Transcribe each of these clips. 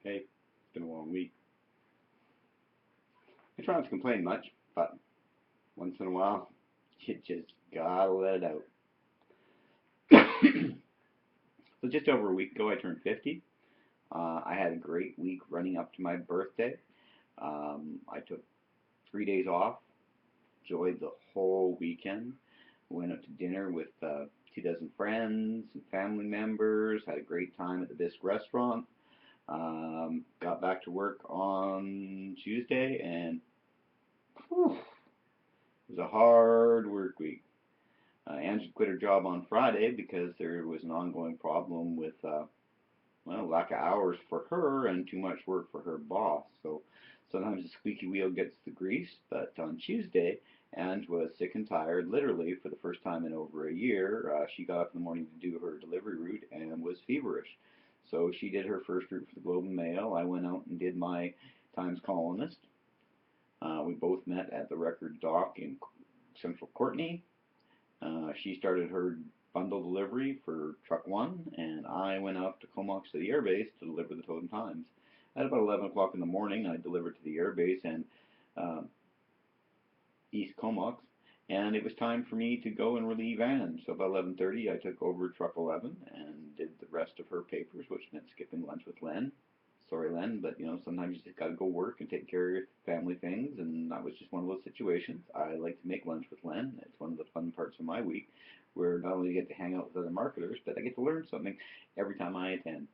Hey, it's been a long week. I try not to complain much, but once in a while, you just gotta let it out. So just over a week ago, I turned 50. I had a great week running up to my birthday. I took 3 days off, enjoyed the whole weekend. Went out to dinner with 2 dozen friends and family members. Had a great time at the Bisque restaurant. Got back to work on Tuesday, and whew, it was a hard work week. Angie quit her job on Friday because there was an ongoing problem with, well, lack of hours for her and too much work for her boss. So sometimes the squeaky wheel gets the grease. But on Tuesday, Ange was sick and tired, literally for the first time in over a year. She got up in the morning to do her delivery route and was feverish. So she did her first route for the Globe and Mail. I went out and did my Times Colonist. We both met at the record dock in Central Courtenay. She started her bundle delivery for truck one, and I went up to Comox to the airbase to deliver the Totem Times. At about 11 o'clock in the morning, I delivered to the airbase and uh, East Comox, and it was time for me to go and relieve Anne. So about 11:30, I took over truck 11 and did the rest of her papers, which meant skipping lunch with Len. Sorry, Len, but sometimes you just got to go work and take care of your family things, and that was just one of those situations. I like to make lunch with Len. It's one of the fun parts of my week, where not only do I get to hang out with other marketers, but I get to learn something every time I attend.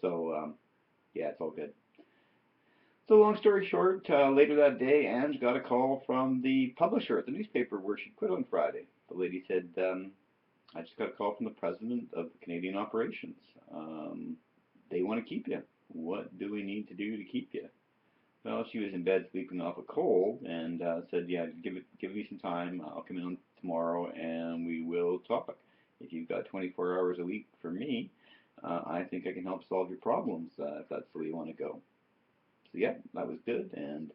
So yeah, it's all good. So long story short, later that day, Ange got a call from the publisher at the newspaper where she quit on Friday. The lady said, "I just got a call from the president of the Canadian operations. They want to keep you. What do we need to do to keep you?" Well, she was in bed sleeping off a cold and said, "Yeah, give me some time. I'll come in on tomorrow and we will talk. If you've got 24 hours a week for me, I think I can help solve your problems if that's the way you want to go." So yeah, that was good. And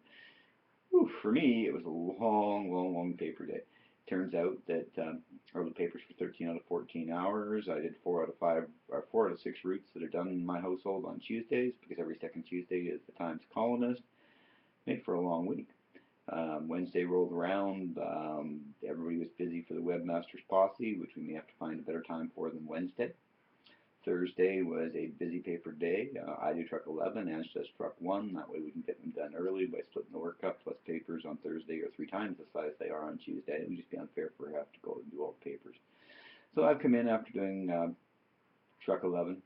whew, for me, it was a long, long, long paper day. Turns out that I wrote the papers for 13 out of 14 hours. I did 4 out of 5, or 4 out of 6 routes that are done in my household on Tuesdays because every second Tuesday is the Times Colonist. Made for a long week. Wednesday rolled around. Everybody was busy for the Webmasters Posse, which we may have to find a better time for than Wednesday. Thursday was a busy paper day. I do truck 11, Ange does truck 1. That way we can get them done early by splitting the work up. Plus papers on Thursday are 3 times the size they are on Tuesday. It would just be unfair for her to have to go and do all the papers. So I've come in after doing truck 11.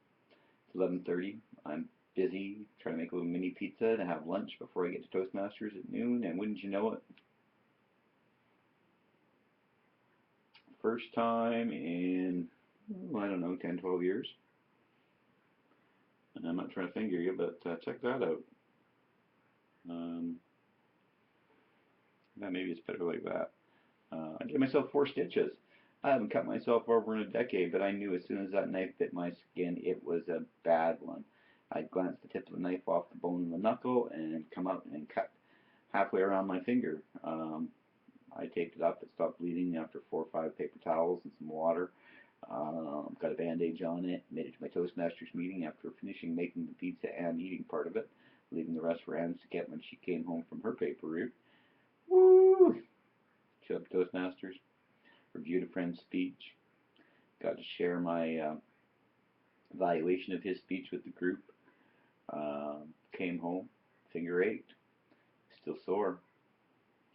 It's 11:30. I'm busy trying to make a little mini pizza to have lunch before I get to Toastmasters at noon. And wouldn't you know it, first time in, I don't know, 10, 12 years. And I'm not trying to finger you, but check that out. Um, yeah, maybe it's better like that. I gave myself 4 stitches. I haven't cut myself over in a decade, but I knew as soon as that knife bit my skin, it was a bad one. I glanced the tip of the knife off the bone of the knuckle and come out and cut halfway around my finger. I taped it up. It stopped bleeding after 4 or 5 paper towels and some water. Got a bandage on it. Made it to my Toastmasters meeting after finishing making the pizza and eating part of it, leaving the rest for Anne to get when she came home from her paper route. Woo! Showed up to Toastmasters, reviewed a friend's speech, got to share my evaluation of his speech with the group. Came home, finger ached, still sore.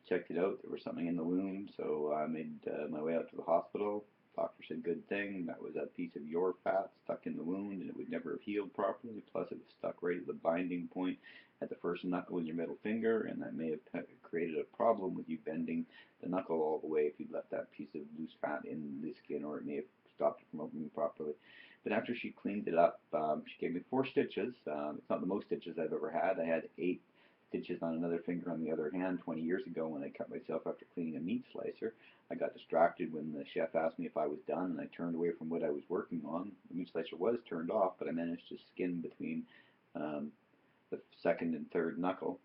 Checked it out. There was something in the wound, so I made my way out to the hospital. Doctor said good thing. That was a piece of your fat stuck in the wound, and it would never have healed properly. Plus, it was stuck right at the binding point at the first knuckle in your middle finger, and that may have created a problem with you bending the knuckle all the way if you'd left that piece of loose fat in the skin, or it may have stopped it from opening properly. But after she cleaned it up, she gave me 4 stitches. It's not the most stitches I've ever had. I had 8 stitches on another finger on the other hand 20 years ago when I cut myself after cleaning a meat slicer. I got distracted when the chef asked me if I was done, and I turned away from what I was working on. The meat slicer was turned off, but I managed to skin between um, the second and third knuckle,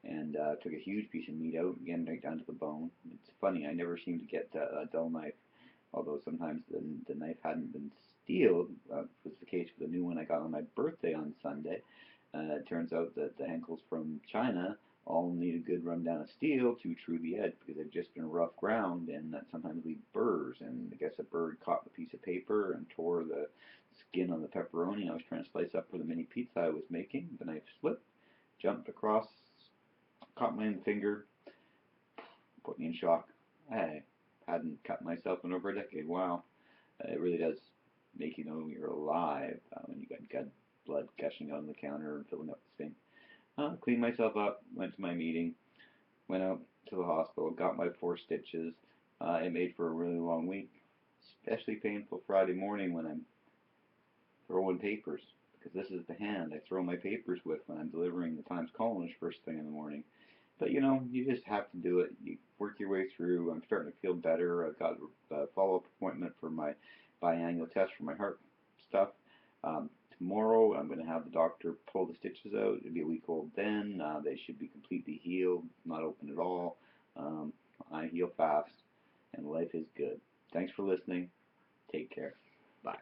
and took a huge piece of meat out, again right down to the bone. It's funny, I never seem to get a dull knife, although sometimes the knife hadn't been steeled. Was the case with the new one I got on my birthday on Sunday. It turns out that the ankles from China all need a good rundown of steel to true the edge because they've just been rough ground and that sometimes leave burrs. And I guess a bird caught the piece of paper and tore the skin on the pepperoni I was trying to slice up for the mini pizza I was making. The knife slipped, jumped across, caught my finger, put me in shock. I hadn't cut myself in over a decade. Wow. It really does make you know you're alive when you got blood gushing on the counter and filling up the sink. Cleaned myself up, went to my meeting, went out to the hospital, got my 4 stitches. It made for a really long week, especially painful Friday morning when I'm throwing papers, because this is the hand I throw my papers with when I'm delivering the Times Colonist first thing in the morning. But you just have to do it. You work your way through. I'm starting to feel better. I've got a follow-up appointment for my biannual test for my heart stuff. Tomorrow I'm going to have the doctor pull the stitches out. It'll be a week old then. They should be completely healed, not open at all. Um, I heal fast, and life is good. Thanks for listening. Take care. Bye.